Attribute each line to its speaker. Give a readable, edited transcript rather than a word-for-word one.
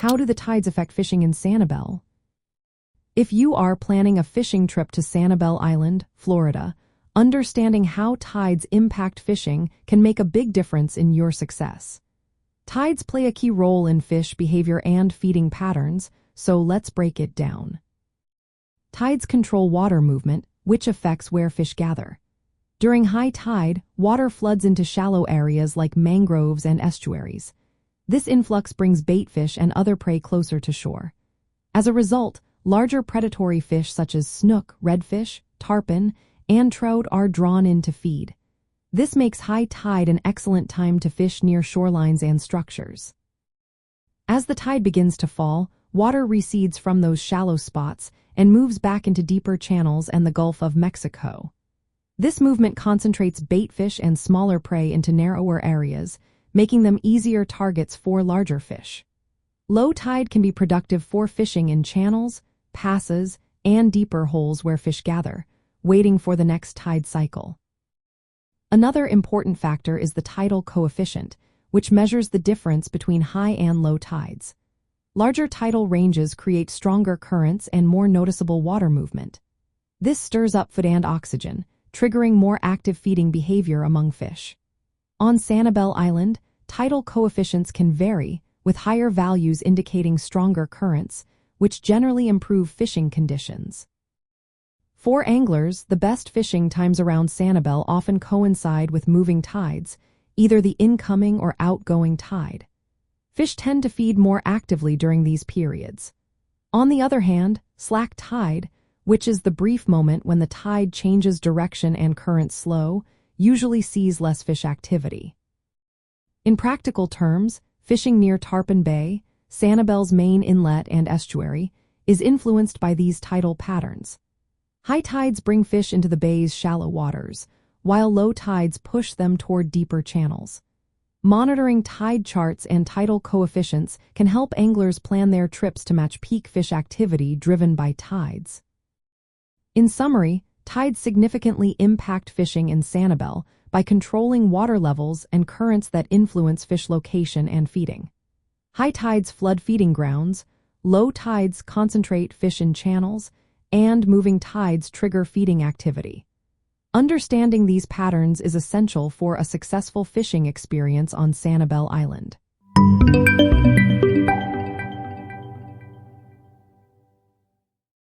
Speaker 1: How do the tides affect fishing in Sanibel? If you are planning a fishing trip to Sanibel Island, Florida, understanding how tides impact fishing can make a big difference in your success. Tides play a key role in fish behavior and feeding patterns, so let's break it down. Tides control water movement, which affects where fish gather. During high tide, water floods into shallow areas like mangroves and estuaries. This influx brings bait fish and other prey closer to shore. As a result, larger predatory fish such as snook, redfish, tarpon, and trout are drawn in to feed. This makes high tide an excellent time to fish near shorelines and structures. As the tide begins to fall, water recedes from those shallow spots and moves back into deeper channels and the Gulf of Mexico. This movement concentrates bait fish and smaller prey into narrower areas, making them easier targets for larger fish. Low tide can be productive for fishing in channels, passes, and deeper holes where fish gather, waiting for the next tide cycle. Another important factor is the tidal coefficient, which measures the difference between high and low tides. Larger tidal ranges create stronger currents and more noticeable water movement. This stirs up food and oxygen, triggering more active feeding behavior among fish. On Sanibel Island, tidal coefficients can vary, with higher values indicating stronger currents, which generally improve fishing conditions. For anglers, the best fishing times around Sanibel often coincide with moving tides, either the incoming or outgoing tide. Fish tend to feed more actively during these periods. On the other hand, slack tide, which is the brief moment when the tide changes direction and currents slow, usually sees less fish activity. In practical terms, fishing near Tarpon Bay, Sanibel's main inlet and estuary, is influenced by these tidal patterns. High tides bring fish into the bay's shallow waters, while low tides push them toward deeper channels. Monitoring tide charts and tidal coefficients can help anglers plan their trips to match peak fish activity driven by tides. In summary, tides significantly impact fishing in Sanibel by controlling water levels and currents that influence fish location and feeding. High tides flood feeding grounds, low tides concentrate fish in channels, and moving tides trigger feeding activity. Understanding these patterns is essential for a successful fishing experience on Sanibel Island.